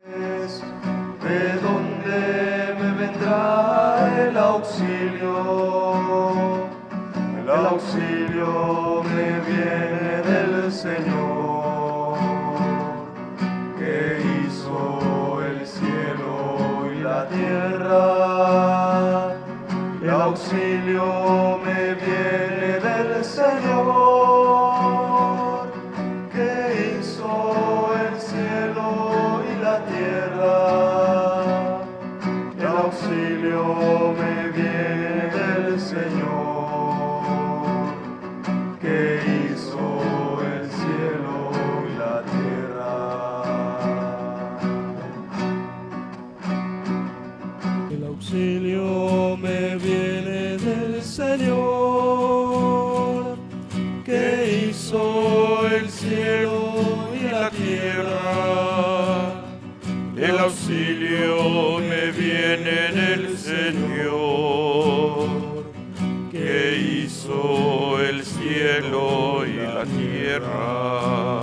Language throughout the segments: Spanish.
¿De dónde me vendrá el auxilio? El auxilio me viene del Señor, que hizo el cielo y la tierra. El auxilio me viene del Señor, que hizo el cielo y la tierra. El auxilio me viene del Señor, que hizo el cielo y la tierra. El auxilio me viene del Señor, que hizo el cielo y la tierra. El auxilio me viene del Señor, que hizo el cielo y la tierra.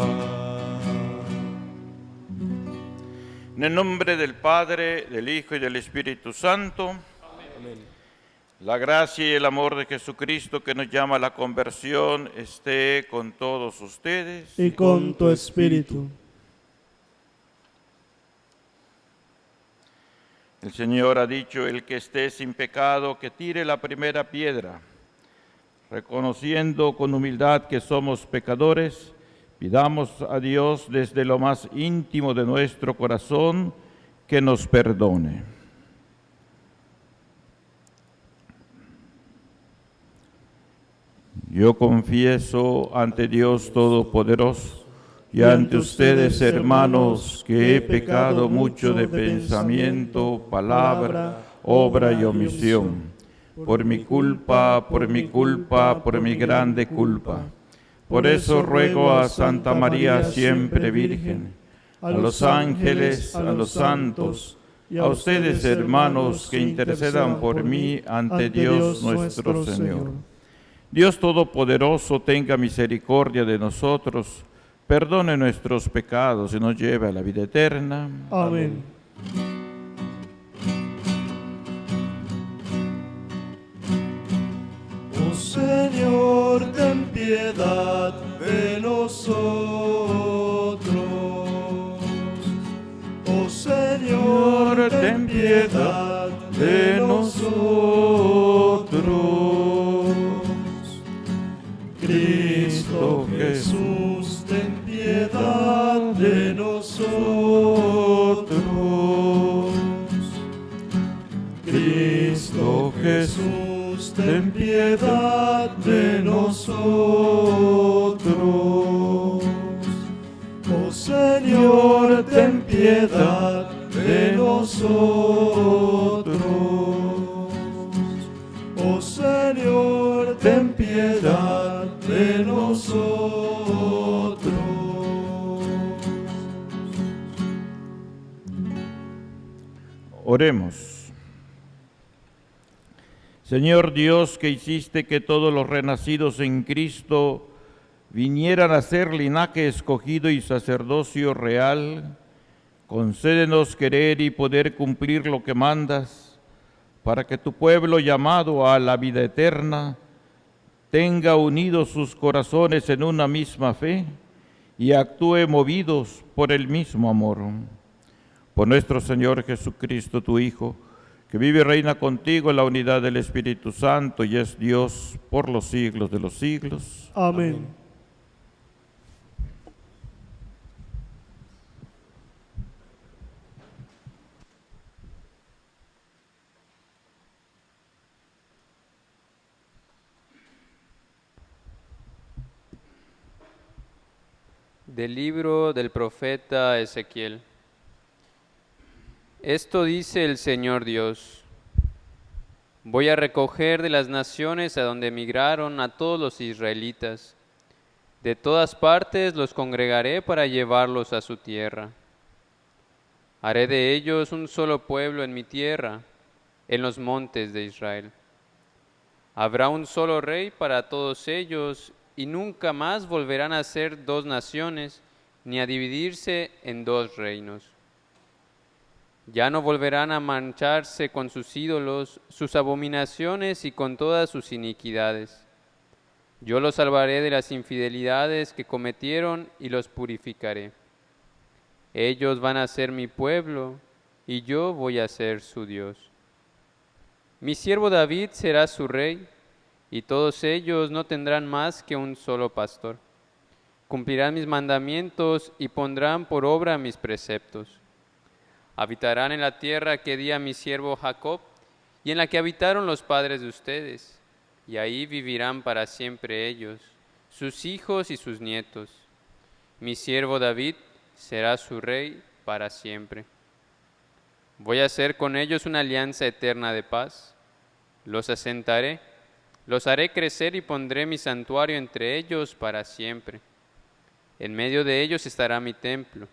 En el nombre del Padre, del Hijo y del Espíritu Santo. Amén. La gracia y el amor de Jesucristo, que nos llama a la conversión, esté con todos ustedes. Y con tu espíritu. El Señor ha dicho: el que esté sin pecado, que tire la primera piedra. Reconociendo con humildad que somos pecadores, pidamos a Dios desde lo más íntimo de nuestro corazón que nos perdone. Yo confieso ante Dios Todopoderoso y ante ustedes, hermanos, que he pecado mucho de pensamiento, palabra, obra y omisión. Por mi culpa, por mi grande culpa. Por eso ruego a Santa María siempre Virgen, a los ángeles, a los santos, y a ustedes, hermanos, que intercedan por mí ante Dios nuestro Señor. Dios Todopoderoso tenga misericordia de nosotros, perdone nuestros pecados y nos lleve a la vida eterna. Amén. Oh Señor, ten piedad de nosotros. Oh Señor, ten piedad de nosotros. Cristo Jesús, ten piedad de nosotros. Cristo Jesús, ten piedad de nosotros. Oh Señor, ten piedad de nosotros. Oh Señor, ten piedad de nosotros. Oremos. Señor Dios, que hiciste que todos los renacidos en Cristo vinieran a ser linaje escogido y sacerdocio real, concédenos querer y poder cumplir lo que mandas, para que tu pueblo llamado a la vida eterna tenga unidos sus corazones en una misma fe y actúe movidos por el mismo amor. Por nuestro Señor Jesucristo, tu Hijo, que vive y reina contigo en la unidad del Espíritu Santo y es Dios por los siglos de los siglos. Amén. Del libro del profeta Ezequiel. Esto dice el Señor Dios: voy a recoger de las naciones a donde emigraron a todos los israelitas. De todas partes los congregaré para llevarlos a su tierra. Haré de ellos un solo pueblo en mi tierra, en los montes de Israel. Habrá un solo rey para todos ellos, y nunca más volverán a ser dos naciones, ni a dividirse en dos reinos. Ya no volverán a mancharse con sus ídolos, sus abominaciones y con todas sus iniquidades. Yo los salvaré de las infidelidades que cometieron y los purificaré. Ellos van a ser mi pueblo y yo voy a ser su Dios. Mi siervo David será su rey y todos ellos no tendrán más que un solo pastor. Cumplirán mis mandamientos y pondrán por obra mis preceptos. Habitarán en la tierra que di a mi siervo Jacob y en la que habitaron los padres de ustedes, y ahí vivirán para siempre ellos, sus hijos y sus nietos. Mi siervo David será su rey para siempre. Voy a hacer con ellos una alianza eterna de paz. Los asentaré, los haré crecer y pondré mi santuario entre ellos para siempre. En medio de ellos estará mi templo.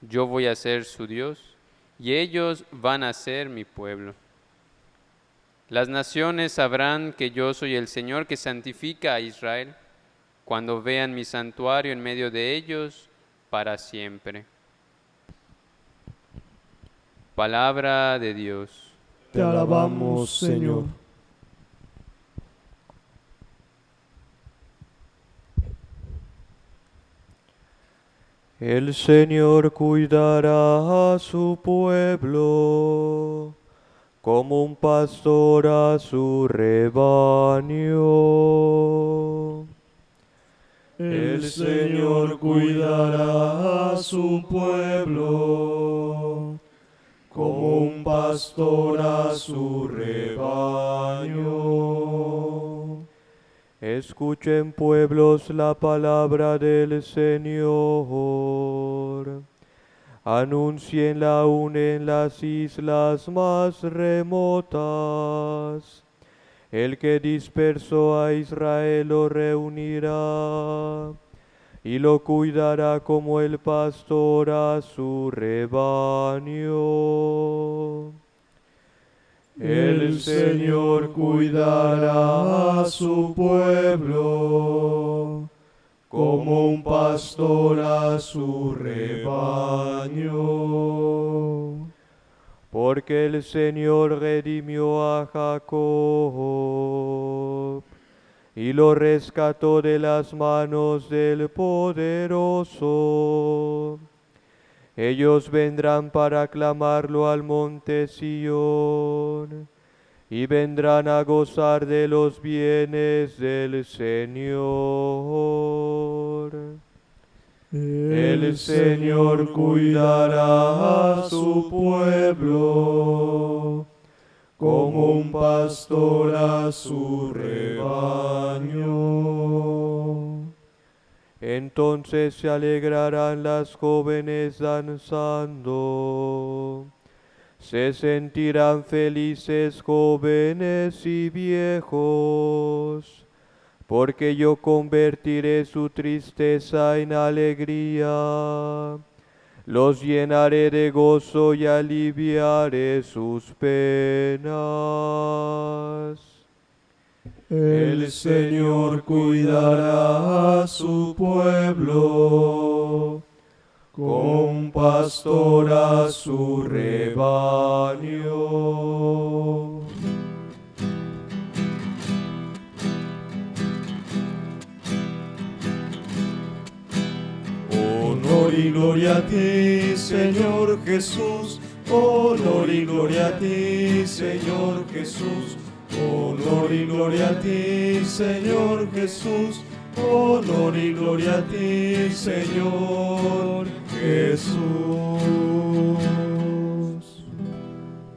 Yo voy a ser su Dios y ellos van a ser mi pueblo. Las naciones sabrán que yo soy el Señor que santifica a Israel, cuando vean mi santuario en medio de ellos para siempre. Palabra de Dios. Te alabamos, Señor. El Señor cuidará a su pueblo, como un pastor a su rebaño. El Señor cuidará a su pueblo, como un pastor a su rebaño. Escuchen, pueblos, la palabra del Señor. Anúncienla aún en las islas más remotas. El que dispersó a Israel lo reunirá y lo cuidará como el pastor a su rebaño. El Señor cuidará a su pueblo, como un pastor a su rebaño. Porque el Señor redimió a Jacob y lo rescató de las manos del poderoso. Ellos vendrán para aclamarlo al monte Sión y vendrán a gozar de los bienes del Señor. El Señor cuidará a su pueblo, como un pastor a su rebaño. Entonces se alegrarán las jóvenes danzando, se sentirán felices jóvenes y viejos, porque yo convertiré su tristeza en alegría, los llenaré de gozo y aliviaré sus penas. El Señor cuidará a su pueblo, como un pastor a su rebaño. Honor y gloria a ti, Señor Jesús. Honor y gloria a ti, Señor Jesús. Honor y gloria a ti, Señor Jesús. Honor y gloria a ti, Señor Jesús.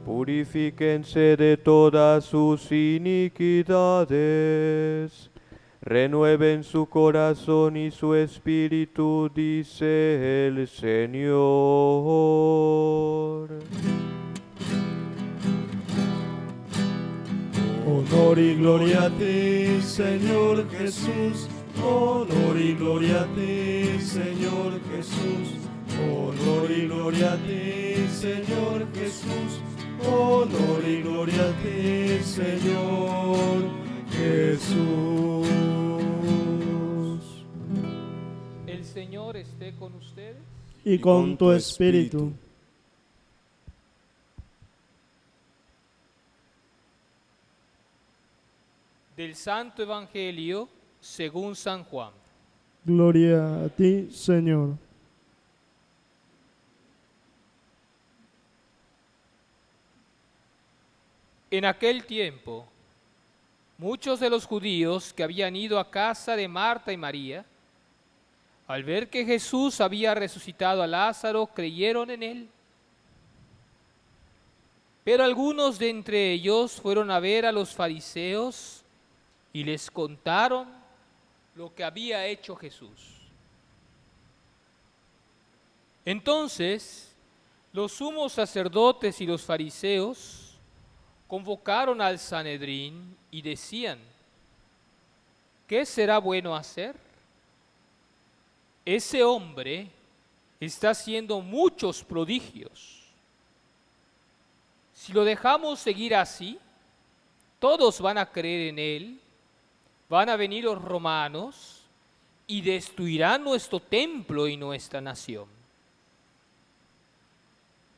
Purifíquense de todas sus iniquidades, renueven su corazón y su espíritu, dice el Señor. Honor y gloria a ti, Señor Jesús. Honor y gloria a ti, Señor Jesús. Honor y gloria a ti, Señor Jesús. Honor y gloria a ti, Señor Jesús. El Señor esté con ustedes. Y con tu espíritu. Del Santo Evangelio según San Juan. Gloria a ti, Señor. En aquel tiempo, muchos de los judíos que habían ido a casa de Marta y María, al ver que Jesús había resucitado a Lázaro, creyeron en él. Pero algunos de entre ellos fueron a ver a los fariseos y les contaron lo que había hecho Jesús. Entonces, los sumos sacerdotes y los fariseos convocaron al Sanedrín y decían: ¿qué será bueno hacer? Ese hombre está haciendo muchos prodigios. Si lo dejamos seguir así, todos van a creer en él, van a venir los romanos y destruirán nuestro templo y nuestra nación.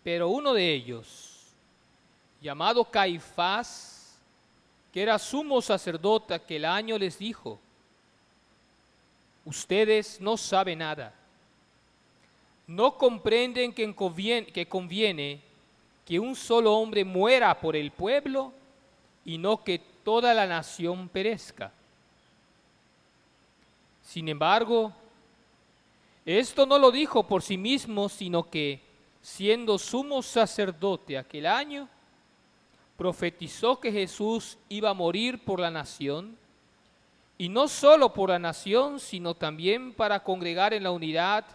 Pero uno de ellos, llamado Caifás, que era sumo sacerdote aquel año, les dijo: ustedes no saben nada, no comprenden que conviene que un solo hombre muera por el pueblo y no que toda la nación perezca. Sin embargo, esto no lo dijo por sí mismo, sino que, siendo sumo sacerdote aquel año, profetizó que Jesús iba a morir por la nación, y no solo por la nación, sino también para congregar en la unidad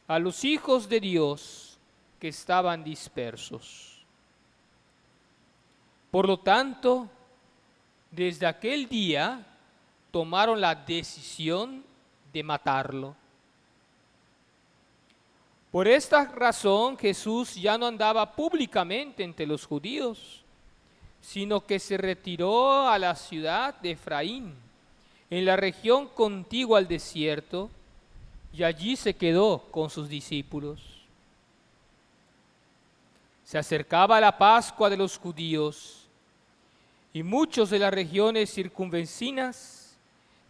a los hijos de Dios que estaban dispersos. Por lo tanto, desde aquel día tomaron la decisión de matarlo. Por esta razón Jesús ya no andaba públicamente entre los judíos, sino que se retiró a la ciudad de Efraín, en la región contigua al desierto, y allí se quedó con sus discípulos. Se acercaba la Pascua de los judíos, y muchos de las regiones circunvecinas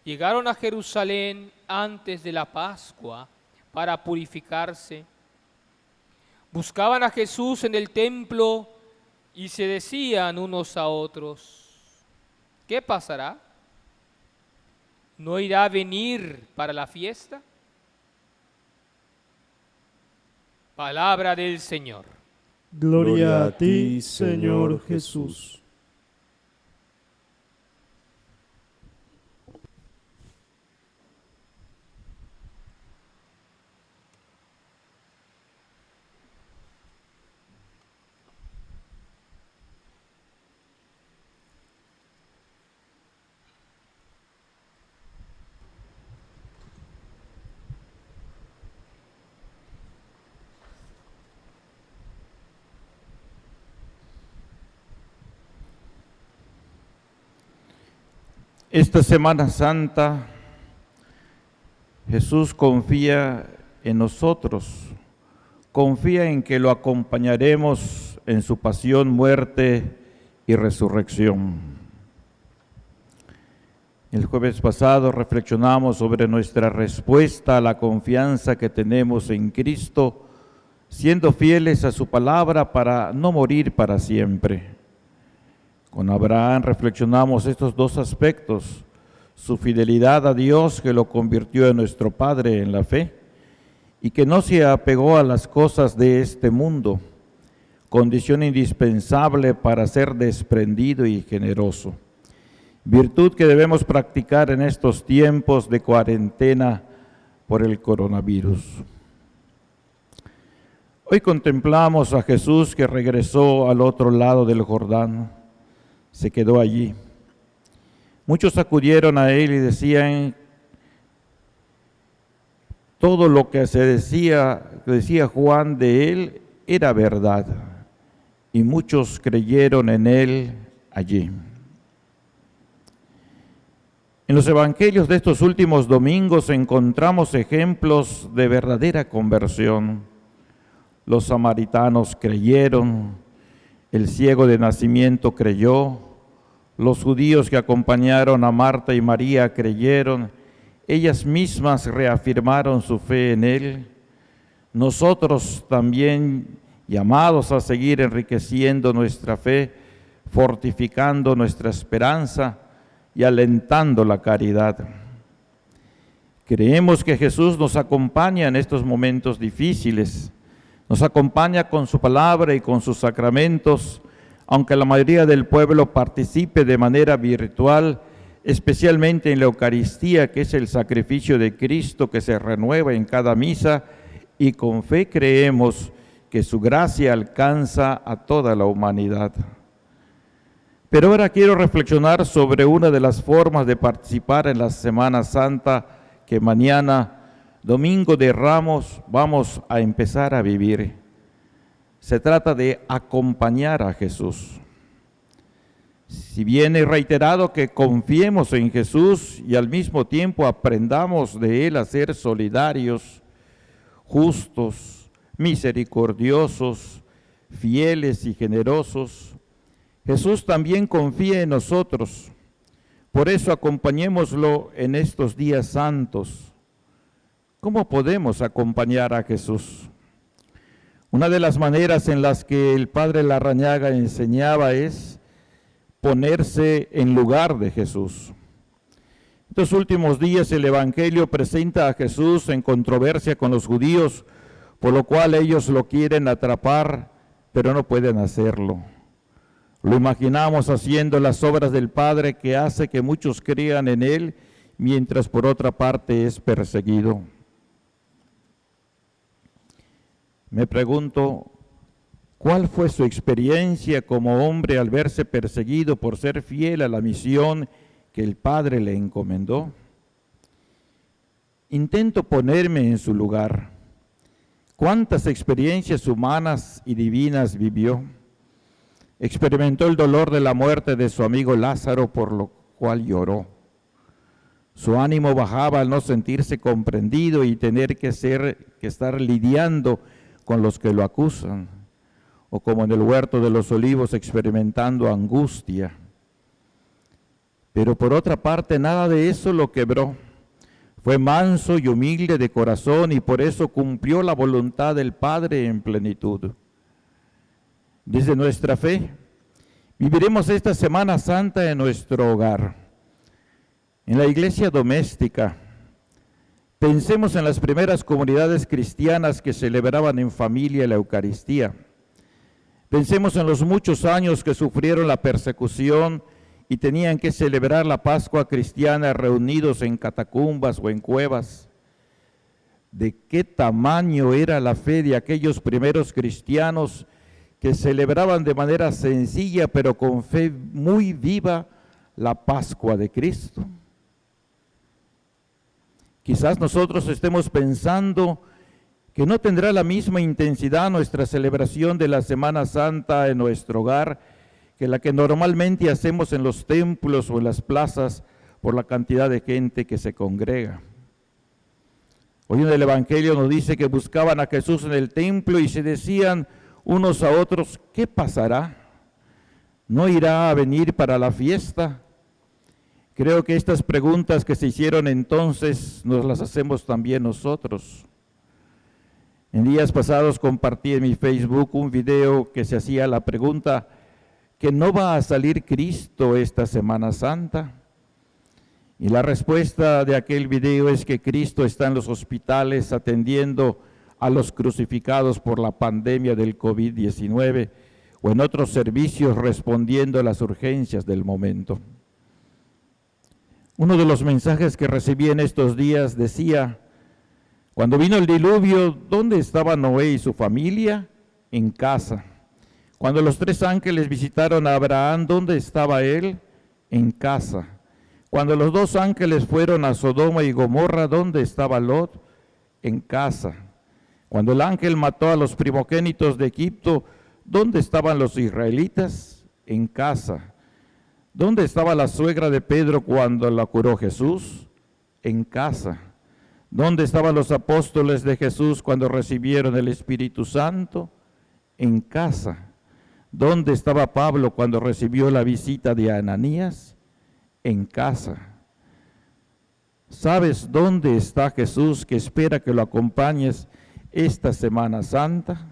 llegaron a Jerusalén antes de la Pascua para purificarse. Buscaban a Jesús en el templo y se decían unos a otros: ¿qué pasará? ¿No irá a venir para la fiesta? Palabra del Señor. Gloria a ti, Señor Jesús. Esta Semana Santa, Jesús confía en nosotros, confía en que lo acompañaremos en su pasión, muerte y resurrección. El jueves pasado reflexionamos sobre nuestra respuesta a la confianza que tenemos en Cristo, siendo fieles a su palabra para no morir para siempre. Con Abraham reflexionamos estos dos aspectos: su fidelidad a Dios, que lo convirtió en nuestro Padre en la fe, y que no se apegó a las cosas de este mundo, condición indispensable para ser desprendido y generoso. Virtud que debemos practicar en estos tiempos de cuarentena por el coronavirus. Hoy contemplamos a Jesús que regresó al otro lado del Jordán. Se quedó allí. Muchos acudieron a él y decían todo lo que decía Juan de él era verdad, y muchos creyeron en él allí. En los evangelios de estos últimos domingos encontramos ejemplos de verdadera conversión. Los samaritanos creyeron, el ciego de nacimiento creyó, Los judíos que acompañaron a Marta y María creyeron, ellas mismas reafirmaron su fe en Él. Nosotros también, llamados a seguir enriqueciendo nuestra fe, fortificando nuestra esperanza y alentando la caridad. Creemos que Jesús nos acompaña en estos momentos difíciles, nos acompaña con su palabra y con sus sacramentos, aunque la mayoría del pueblo participe de manera virtual, especialmente en la Eucaristía, que es el sacrificio de Cristo que se renueva en cada misa, y con fe creemos que su gracia alcanza a toda la humanidad. Pero ahora quiero reflexionar sobre una de las formas de participar en la Semana Santa que mañana, Domingo de Ramos, vamos a empezar a vivir. Se trata de acompañar a Jesús. Si bien he reiterado que confiemos en Jesús y al mismo tiempo aprendamos de Él a ser solidarios, justos, misericordiosos, fieles y generosos, Jesús también confía en nosotros. Por eso acompañémoslo en estos días santos. ¿Cómo podemos acompañar a Jesús? Una de las maneras en las que el Padre Larrañaga enseñaba es ponerse en lugar de Jesús. Estos últimos días el Evangelio presenta a Jesús en controversia con los judíos, por lo cual ellos lo quieren atrapar, pero no pueden hacerlo. Lo imaginamos haciendo las obras del Padre que hace que muchos crean en Él, mientras por otra parte es perseguido. Me pregunto, ¿cuál fue su experiencia como hombre al verse perseguido por ser fiel a la misión que el Padre le encomendó? Intento ponerme en su lugar. ¿Cuántas experiencias humanas y divinas vivió? Experimentó el dolor de la muerte de su amigo Lázaro, por lo cual lloró. Su ánimo bajaba al no sentirse comprendido y tener que estar lidiando con los que lo acusan, o como en el huerto de los olivos experimentando angustia. Pero por otra parte, nada de eso lo quebró. Fue manso y humilde de corazón y por eso cumplió la voluntad del Padre en plenitud. Desde nuestra fe, viviremos esta Semana Santa en nuestro hogar, en la iglesia doméstica. Pensemos en las primeras comunidades cristianas que celebraban en familia la Eucaristía. Pensemos en los muchos años que sufrieron la persecución y tenían que celebrar la Pascua cristiana reunidos en catacumbas o en cuevas. ¿De qué tamaño era la fe de aquellos primeros cristianos que celebraban de manera sencilla pero con fe muy viva la Pascua de Cristo? Quizás nosotros estemos pensando que no tendrá la misma intensidad nuestra celebración de la Semana Santa en nuestro hogar que la que normalmente hacemos en los templos o en las plazas por la cantidad de gente que se congrega. Hoy en el Evangelio nos dice que buscaban a Jesús en el templo y se decían unos a otros, ¿qué pasará? ¿No irá a venir para la fiesta? Creo que estas preguntas que se hicieron entonces nos las hacemos también nosotros. En días pasados compartí en mi Facebook un video que se hacía la pregunta, ¿que no va a salir Cristo esta Semana Santa? Y la respuesta de aquel video es que Cristo está en los hospitales atendiendo a los crucificados por la pandemia del COVID-19 o en otros servicios respondiendo a las urgencias del momento. Uno de los mensajes que recibí en estos días decía, cuando vino el diluvio, ¿dónde estaba Noé y su familia? En casa. Cuando los 3 ángeles visitaron a Abraham, ¿dónde estaba él? En casa. Cuando los 2 ángeles fueron a Sodoma y Gomorra, ¿dónde estaba Lot? En casa. Cuando el ángel mató a los primogénitos de Egipto, ¿dónde estaban los israelitas? En casa. ¿Dónde estaba la suegra de Pedro cuando la curó Jesús? En casa. ¿Dónde estaban los apóstoles de Jesús cuando recibieron el Espíritu Santo? En casa. ¿Dónde estaba Pablo cuando recibió la visita de Ananías? En casa. ¿Sabes dónde está Jesús que espera que lo acompañes esta Semana Santa?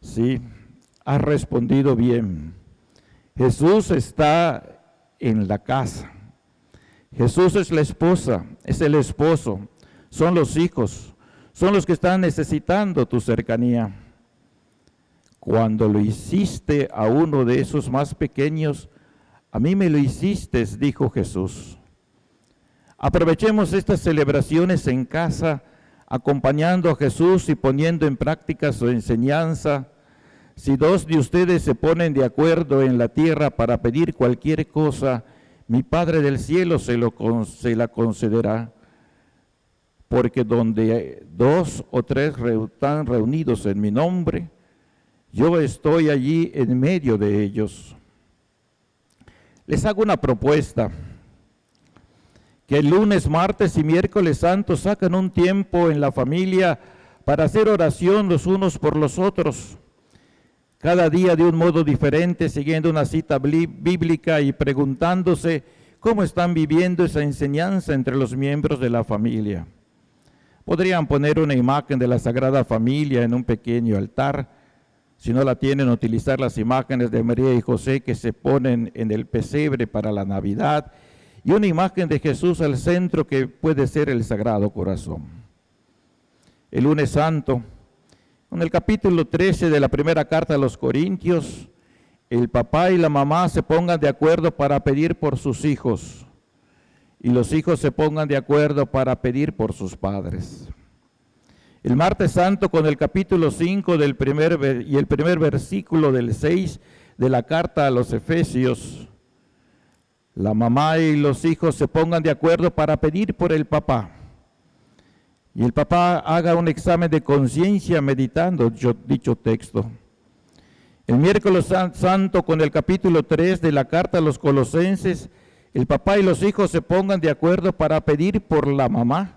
Sí, has respondido bien. Jesús está en la casa. Jesús es la esposa, es el esposo, son los hijos, son los que están necesitando tu cercanía. Cuando lo hiciste a uno de esos más pequeños, a mí me lo hiciste, dijo Jesús. Aprovechemos estas celebraciones en casa, acompañando a Jesús y poniendo en práctica su enseñanza. Si dos de ustedes se ponen de acuerdo en la tierra para pedir cualquier cosa, mi Padre del cielo se la concederá. Porque donde 2 o 3 están reunidos en mi nombre, yo estoy allí en medio de ellos. Les hago una propuesta, que el lunes, martes y miércoles santo sacan un tiempo en la familia para hacer oración los unos por los otros, cada día de un modo diferente, siguiendo una cita bíblica y preguntándose cómo están viviendo esa enseñanza entre los miembros de la familia. Podrían poner una imagen de la Sagrada Familia en un pequeño altar. Si no la tienen, utilizar las imágenes de María y José que se ponen en el pesebre para la Navidad, y una imagen de Jesús al centro que puede ser el Sagrado Corazón. El lunes santo, en el capítulo 13 de la primera carta a los Corintios, el papá y la mamá se pongan de acuerdo para pedir por sus hijos, y los hijos se pongan de acuerdo para pedir por sus padres. El martes santo, con el capítulo 5 el primer versículo del 6 de la carta a los Efesios, la mamá y los hijos se pongan de acuerdo para pedir por el papá. Y el papá haga un examen de conciencia meditando dicho texto. El miércoles santo, con el capítulo 3 de la carta a los Colosenses, el papá y los hijos se pongan de acuerdo para pedir por la mamá,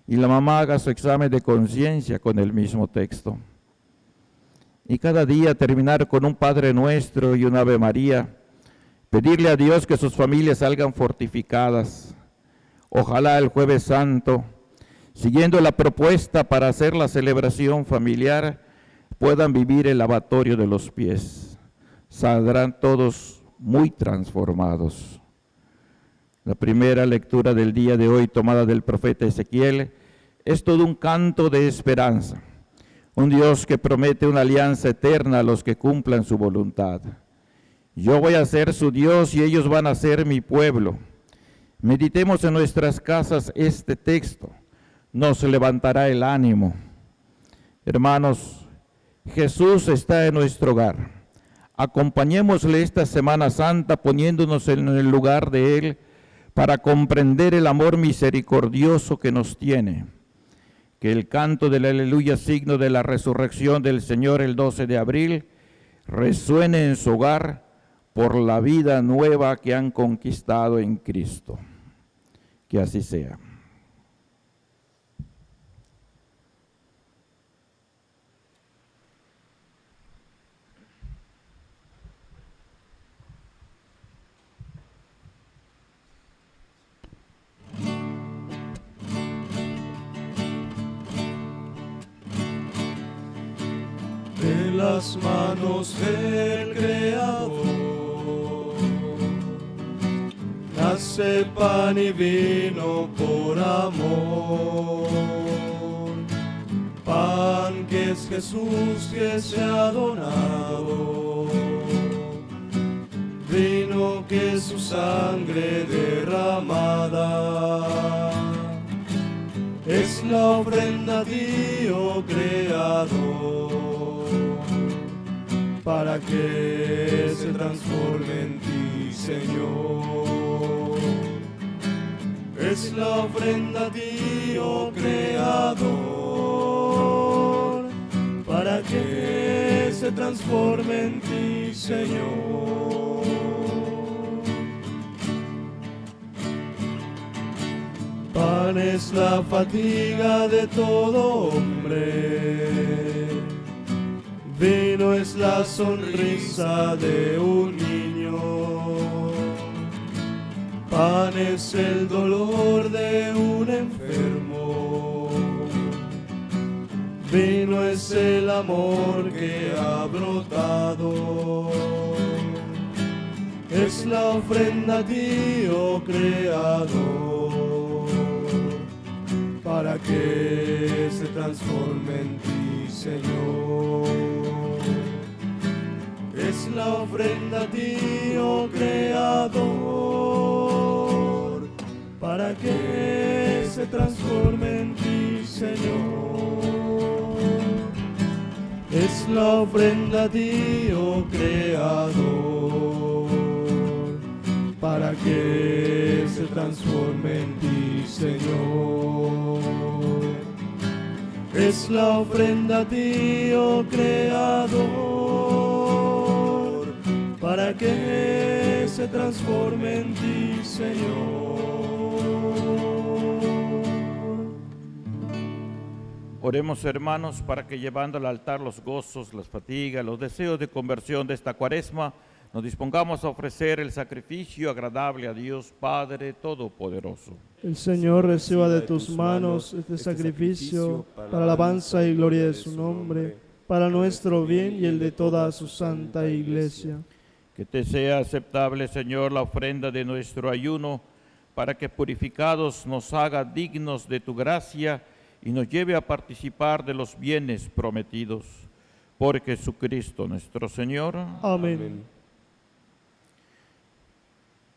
y la mamá haga su examen de conciencia con el mismo texto. Y cada día terminar con un Padre Nuestro y un Ave María, pedirle a Dios que sus familias salgan fortificadas. Ojalá el Jueves Santo, siguiendo la propuesta para hacer la celebración familiar, puedan vivir el lavatorio de los pies. Saldrán todos muy transformados. La primera lectura del día de hoy, tomada del profeta Ezequiel, es todo un canto de esperanza. Un Dios que promete una alianza eterna a los que cumplan su voluntad. Yo voy a ser su Dios y ellos van a ser mi pueblo. Meditemos en nuestras casas este texto. Nos levantará el ánimo. Hermanos, Jesús está en nuestro hogar. Acompañémosle esta Semana Santa poniéndonos en el lugar de Él para comprender el amor misericordioso que nos tiene. Que el canto del aleluya, signo de la resurrección del Señor el 12 de abril, resuene en su hogar por la vida nueva que han conquistado en Cristo. Que así sea. De las manos del Creador nace pan y vino por amor. Pan que es Jesús que se ha donado, vino que es su sangre derramada. Es la ofrenda a ti, oh Creador, para que se transforme en ti, Señor. Es la ofrenda a ti, oh Creador, para que se transforme en ti, Señor. Pan es la fatiga de todo hombre, Vino es la sonrisa de un niño, pan es el dolor de un enfermo. Vino es el amor que ha brotado, es la ofrenda a ti, oh Creador, para que se transforme en ti, Señor. Es la ofrenda a ti, oh Creador, para que se transforme en ti, Señor. Es la ofrenda a ti, oh Creador, para que se transforme en ti, Señor. Es la ofrenda a ti, oh Creador, para que se transforme en ti, Señor. Oremos, hermanos, para que llevando al altar los gozos, las fatigas, los deseos de conversión de esta Cuaresma, nos dispongamos a ofrecer el sacrificio agradable a Dios Padre Todopoderoso. El Señor reciba de tus manos este sacrificio para alabanza y gloria de su nombre, para nuestro bien y el de toda su santa Iglesia. Que te sea aceptable, Señor, la ofrenda de nuestro ayuno, para que purificados nos haga dignos de tu gracia y nos lleve a participar de los bienes prometidos. Por Jesucristo nuestro Señor. Amén.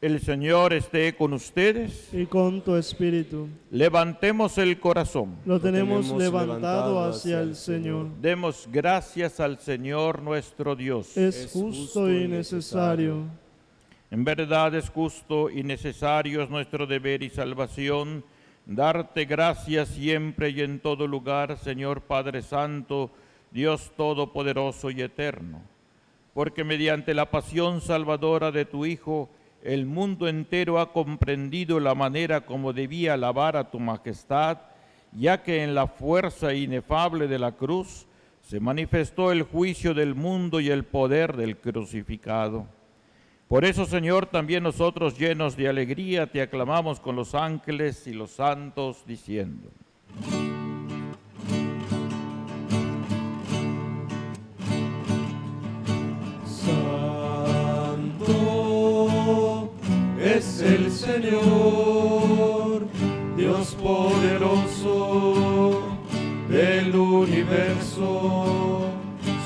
El Señor esté con ustedes. Y con tu espíritu. Levantemos el corazón. Lo tenemos levantado hacia el Señor. Demos gracias al Señor nuestro Dios. Es justo y necesario. En verdad es justo y necesario, es nuestro deber y salvación, darte gracias siempre y en todo lugar, Señor Padre Santo, Dios Todopoderoso y Eterno, porque mediante la pasión salvadora de tu Hijo, el mundo entero ha comprendido la manera como debía alabar a tu majestad, ya que en la fuerza inefable de la cruz se manifestó el juicio del mundo y el poder del crucificado. Por eso, Señor, también nosotros, llenos de alegría, te aclamamos con los ángeles y los santos, diciendo: Santo es el Señor, Dios poderoso del universo.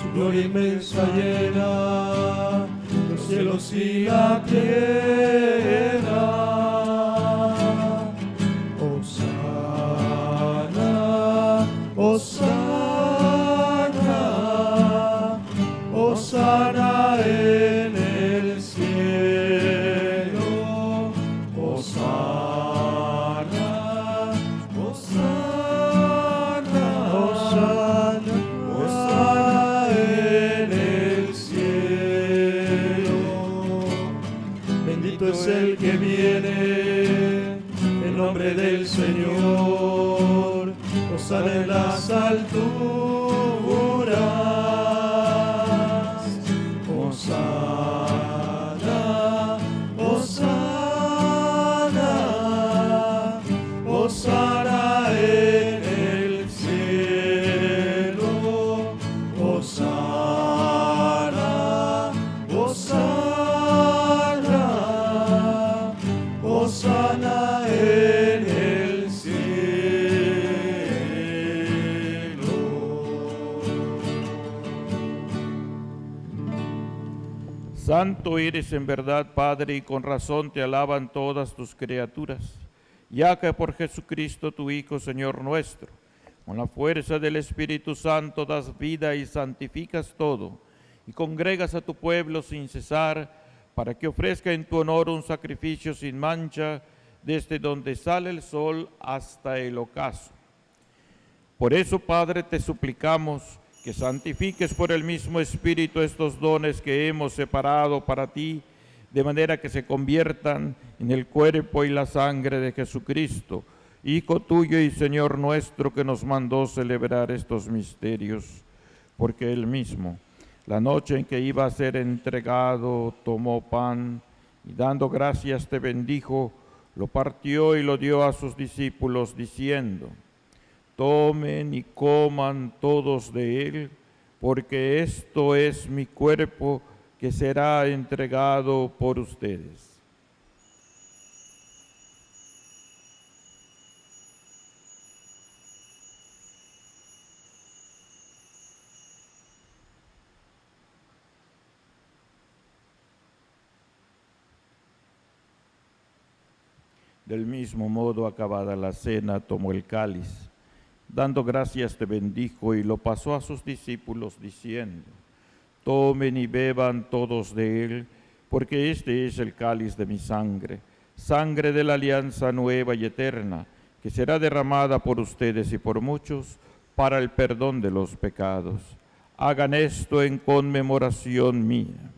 Su gloria inmensa llena los cielos y la tierra. Hosana, Hosana, Hosana en el cielo. Hosana, Hosana, Hosana, Hosana en el cielo. Bendito es el que viene en nombre del Señor. Hosana en las alturas. Hosana, Hosana, Hosana en el cielo. Hosana, Hosana, Hosana en el cielo. Santo eres en verdad, Padre, y con razón te alaban todas tus criaturas, ya que por Jesucristo tu Hijo, Señor nuestro, con la fuerza del Espíritu Santo das vida y santificas todo, y congregas a tu pueblo sin cesar, para que ofrezca en tu honor un sacrificio sin mancha, desde donde sale el sol hasta el ocaso. Por eso, Padre, te suplicamos que santifiques por el mismo Espíritu estos dones que hemos separado para ti, de manera que se conviertan en el cuerpo y la sangre de Jesucristo, Hijo tuyo y Señor nuestro, que nos mandó celebrar estos misterios. porque él mismo, la noche en que iba a ser entregado, tomó pan y dando gracias te bendijo, lo partió y lo dio a sus discípulos diciendo: tomen y coman todos de él, porque esto es mi cuerpo que será entregado por ustedes. Del mismo modo, acabada la cena, tomó el cáliz, dando gracias te bendijo y lo pasó a sus discípulos diciendo: tomen y beban todos de él, porque este es el cáliz de mi sangre, sangre de la alianza nueva y eterna, que será derramada por ustedes y por muchos para el perdón de los pecados. Hagan esto en conmemoración mía.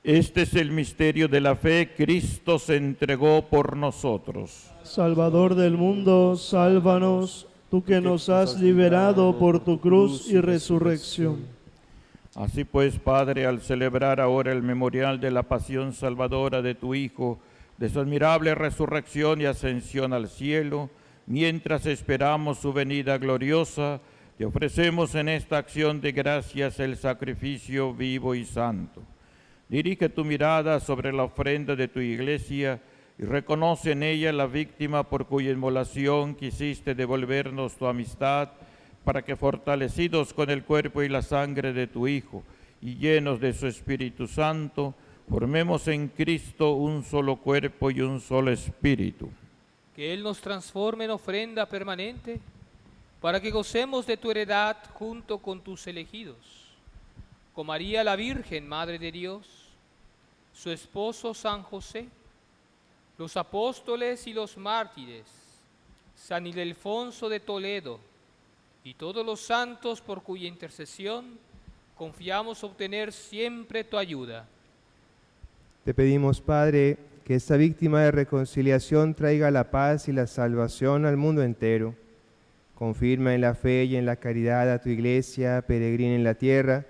Este es el misterio de la fe. Cristo se entregó por nosotros. Salvador del mundo, sálvanos, tú que nos has liberado por tu cruz y resurrección. Así pues, Padre, al celebrar ahora el memorial de la pasión salvadora de tu Hijo, de su admirable resurrección y ascensión al cielo, mientras esperamos su venida gloriosa, te ofrecemos en esta acción de gracias el sacrificio vivo y santo. Dirige tu mirada sobre la ofrenda de tu iglesia y reconoce en ella la víctima por cuya inmolación quisiste devolvernos tu amistad, para que fortalecidos con el cuerpo y la sangre de tu Hijo y llenos de su Espíritu Santo, formemos en Cristo un solo cuerpo y un solo espíritu. Que Él nos transforme en ofrenda permanente, para que gocemos de tu heredad junto con tus elegidos, con María la Virgen, Madre de Dios, su esposo San José, los apóstoles y los mártires, San Ildefonso de Toledo y todos los santos por cuya intercesión confiamos obtener siempre tu ayuda. Te pedimos, Padre, que esta víctima de reconciliación traiga la paz y la salvación al mundo entero. Confirma en la fe y en la caridad a tu iglesia peregrina en la tierra,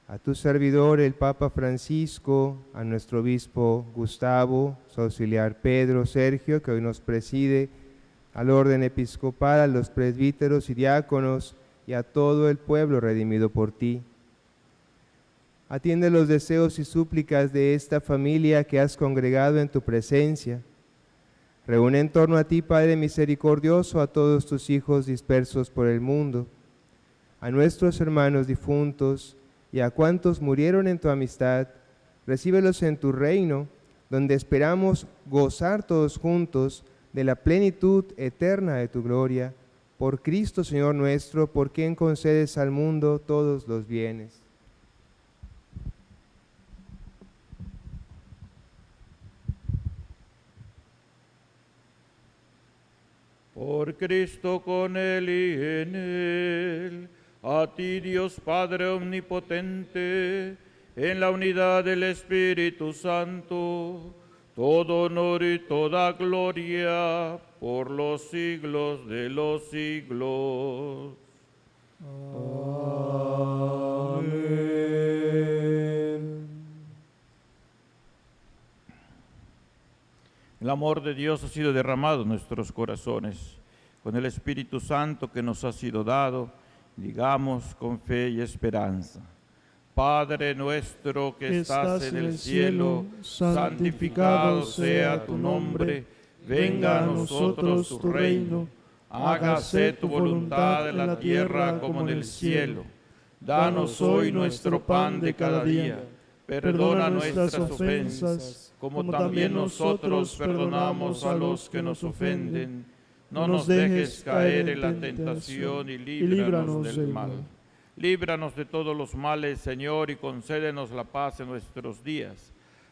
a tu servidor el Papa Francisco, a nuestro obispo Gustavo, su auxiliar Pedro Sergio, que hoy nos preside, al orden episcopal, a los presbíteros y diáconos, y a todo el pueblo redimido por ti. Atiende los deseos y súplicas de esta familia que has congregado en tu presencia. Reúne en torno a ti, Padre misericordioso, a todos tus hijos dispersos por el mundo, a nuestros hermanos difuntos y a cuantos murieron en tu amistad. Recíbelos en tu reino, donde esperamos gozar todos juntos de la plenitud eterna de tu gloria. Por Cristo, Señor nuestro, por quien concedes al mundo todos los bienes. Por Cristo, con Él y en Él, a ti, Dios Padre omnipotente, en la unidad del Espíritu Santo, todo honor y toda gloria por los siglos de los siglos. Amén. El amor de Dios ha sido derramado en nuestros corazones. Con el Espíritu Santo que nos ha sido dado, digamos con fe y esperanza: Padre nuestro que estás en el cielo, santificado sea tu nombre. Venga a nosotros tu reino. Hágase tu voluntad en la tierra como en el cielo. Danos hoy nuestro pan de cada día. Perdona nuestras ofensas, como también nosotros perdonamos a los que nos ofenden. No nos dejes caer en la tentación y líbranos del mal. Líbranos de todos los males, Señor, y concédenos la paz en nuestros días,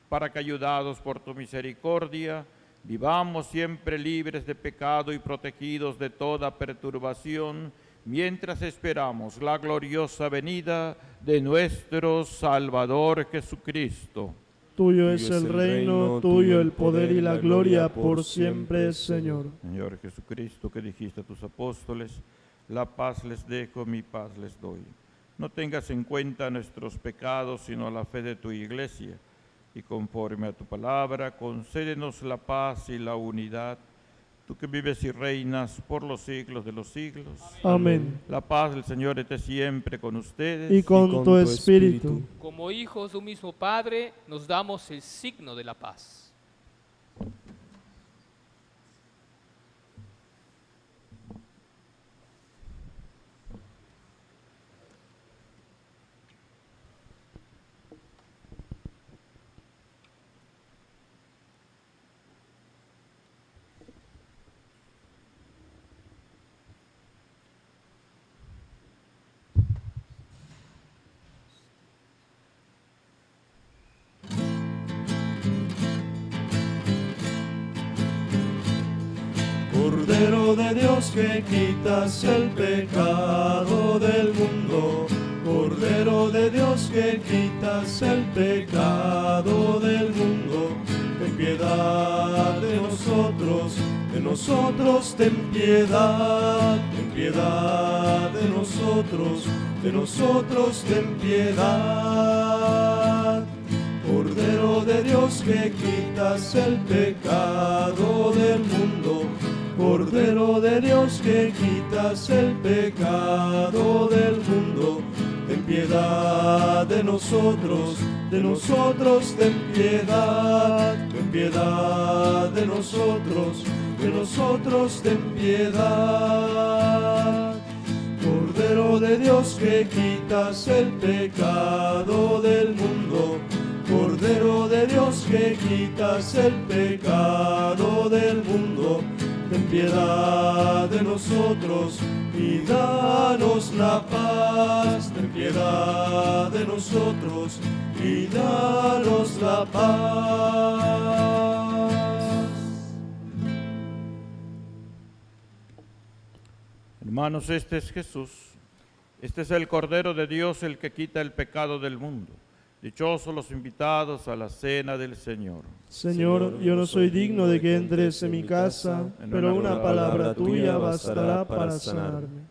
para que, ayudados por tu misericordia, vivamos siempre libres de pecado y protegidos de toda perturbación, mientras esperamos la gloriosa venida de nuestro Salvador Jesucristo. Tuyo es el reino, tuyo el poder y la gloria por siempre, Señor. Señor Jesucristo, que dijiste a tus apóstoles, la paz les dejo, mi paz les doy. No tengas en cuenta nuestros pecados, sino la fe de tu Iglesia, y conforme a tu palabra, concédenos la paz y la unidad. Tú que vives y reinas por los siglos de los siglos. Amén. La paz del Señor esté siempre con ustedes. Y con tu espíritu. Como hijos de un mismo Padre, nos damos el signo de la paz. Cordero de Dios que quitas el pecado del mundo, Cordero de Dios que quitas el pecado del mundo, ten piedad de nosotros, ten piedad de nosotros, ten piedad. Cordero de Dios que quitas el pecado del mundo, Cordero de Dios que quitas el pecado del mundo, ten piedad de nosotros, ten piedad de nosotros, ten piedad. Cordero de Dios que quitas el pecado del mundo, Cordero de Dios que quitas el pecado del mundo, ten piedad de nosotros y danos la paz. Ten piedad de nosotros y danos la paz. Hermanos, este es Jesús, este es el Cordero de Dios, el que quita el pecado del mundo. Dichosos los invitados a la cena del Señor. Señor, yo no soy digno de que entres en mi casa, pero una palabra tuya bastará para sanarme.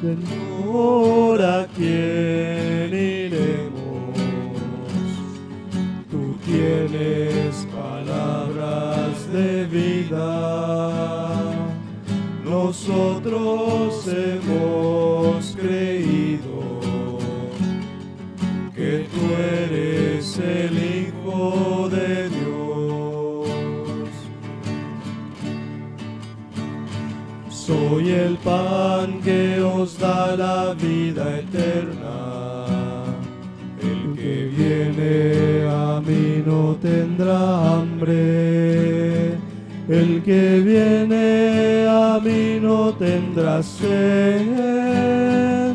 Señor, ¿a quién iremos? Tú tienes palabras de vida. Nosotros hemos creído que tú eres el Hijo de Dios. Soy el pan que os da la vida eterna. El que viene a mí no tendrá hambre. El que viene a mí no tendrá sed.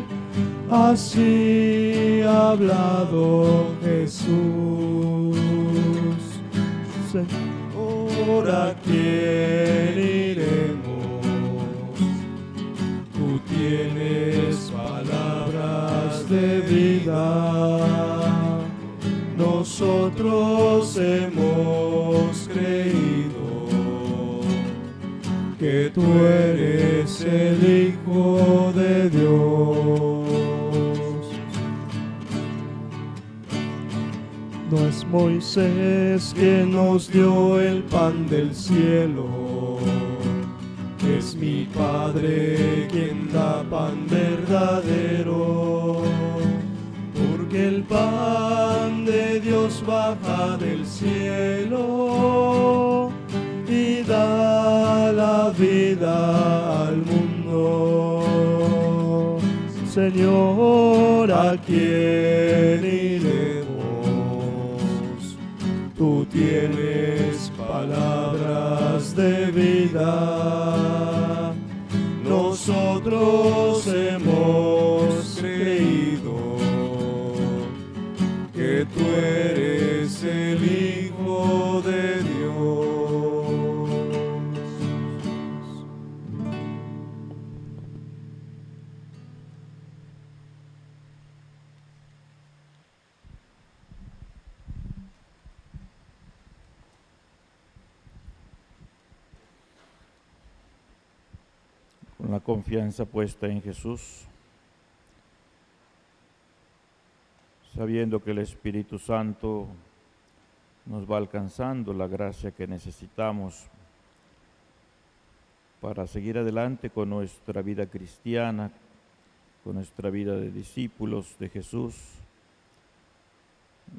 Así ha hablado Jesús. Señor, ¿a quién iremos? Tú tienes palabras de vida. Nosotros hemos creído que tú eres el Hijo de Dios. No es Moisés quien nos dio el pan del cielo, es mi Padre quien da pan verdadero, porque el pan de Dios baja del cielo y da la vida al mundo. Señor, ¿a quién iremos? Tú tienes palabras palabras de vida. Nosotros hemos creído que tú eres el Hijo de Dios. Con la confianza puesta en Jesús, sabiendo que el Espíritu Santo nos va alcanzando la gracia que necesitamos para seguir adelante con nuestra vida cristiana, con nuestra vida de discípulos de Jesús,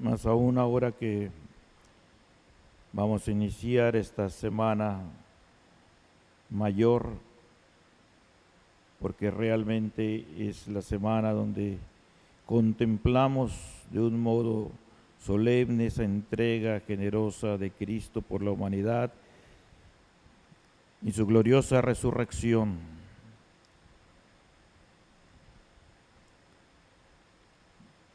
más aún ahora que vamos a iniciar esta semana mayor, porque realmente es la semana donde contemplamos de un modo solemne esa entrega generosa de Cristo por la humanidad y su gloriosa resurrección.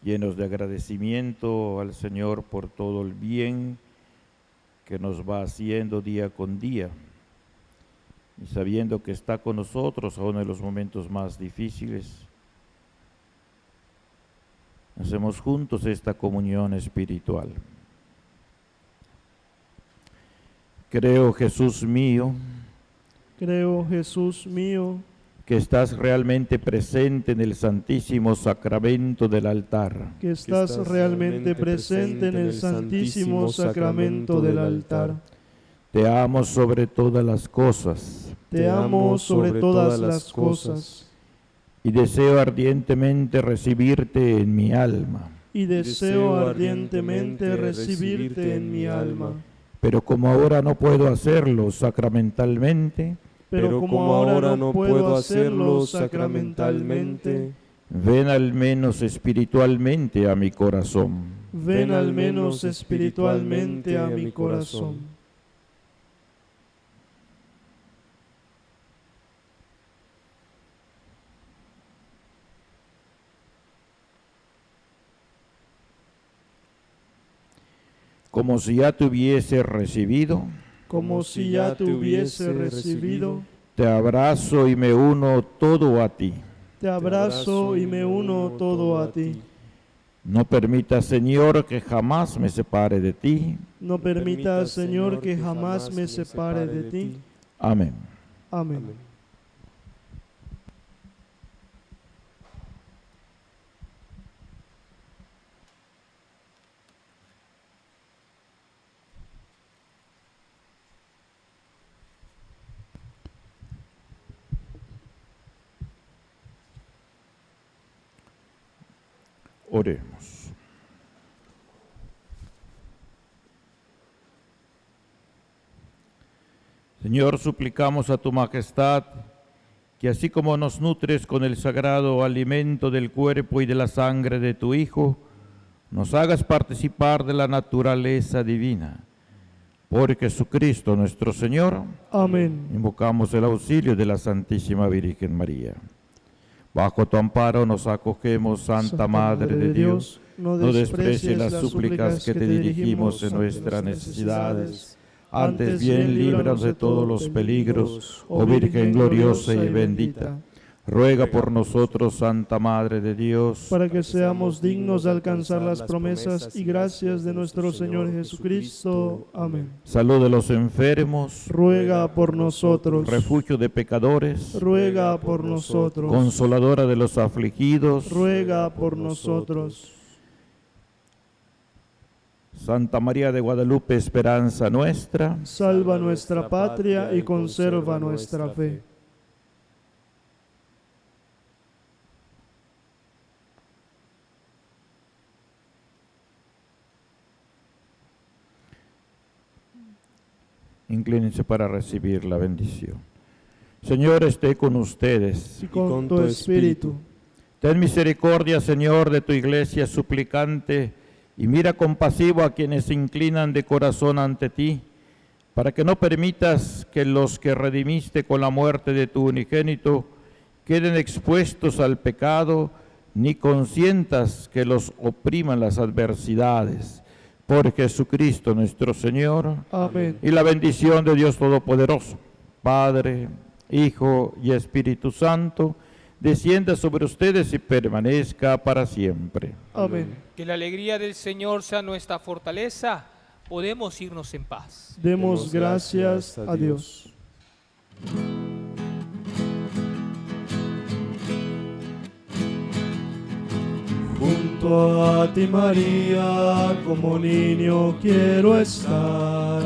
Llenos de agradecimiento al Señor por todo el bien que nos va haciendo día con día, y sabiendo que está con nosotros aún en los momentos más difíciles, hacemos juntos esta comunión espiritual. Creo, Jesús mío, que estás realmente presente en el Santísimo Sacramento del altar. Que estás realmente presente en el Santísimo Sacramento del altar. Te amo sobre todas las cosas. Te amo sobre todas las cosas. Y deseo ardientemente recibirte en mi alma. Y deseo ardientemente recibirte en mi alma. Pero como ahora no puedo hacerlo sacramentalmente, ven al menos espiritualmente a mi corazón. Ven al menos espiritualmente a mi corazón. Como si ya te hubiese recibido, te abrazo y me uno todo a ti. No permitas, Señor, que jamás me separe de ti. Amén. Amén. Oremos. Señor, suplicamos a tu majestad que así como nos nutres con el sagrado alimento del cuerpo y de la sangre de tu Hijo, nos hagas participar de la naturaleza divina. Por Jesucristo nuestro Señor. Amén. Invocamos el auxilio de la Santísima Virgen María. Bajo tu amparo nos acogemos, Santa Madre de Dios. No desprecies las súplicas que te dirigimos en nuestras necesidades. Antes bien, líbranos de todos los peligros, oh Virgen gloriosa y bendita. Ruega por nosotros, Santa Madre de Dios, para que seamos dignos de alcanzar las promesas y gracias de nuestro Señor Jesucristo. Amén. Salud de los enfermos, ruega por nosotros. Refugio de pecadores, ruega por nosotros. Consoladora de los afligidos, ruega por nosotros. Santa María de Guadalupe, esperanza nuestra, salva nuestra patria y conserva nuestra fe. Inclínense para recibir la bendición. Señor, esté con ustedes. Y con tu espíritu. Ten misericordia, Señor, de tu iglesia suplicante, y mira compasivo a quienes se inclinan de corazón ante ti, para que no permitas que los que redimiste con la muerte de tu unigénito queden expuestos al pecado, ni consientas que los opriman las adversidades. Por Jesucristo nuestro Señor. Amén. Y la bendición de Dios Todopoderoso, Padre, Hijo y Espíritu Santo, descienda sobre ustedes y permanezca para siempre. Amén. Que la alegría del Señor sea nuestra fortaleza. Podemos irnos en paz. Demos gracias a Dios. Junto a ti, María, como niño quiero estar.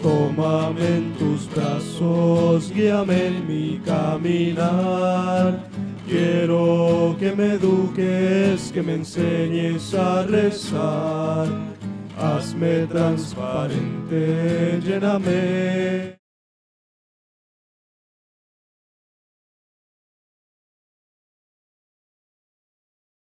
Tómame en tus brazos, guíame en mi caminar. Quiero que me eduques, que me enseñes a rezar. Hazme transparente, lléname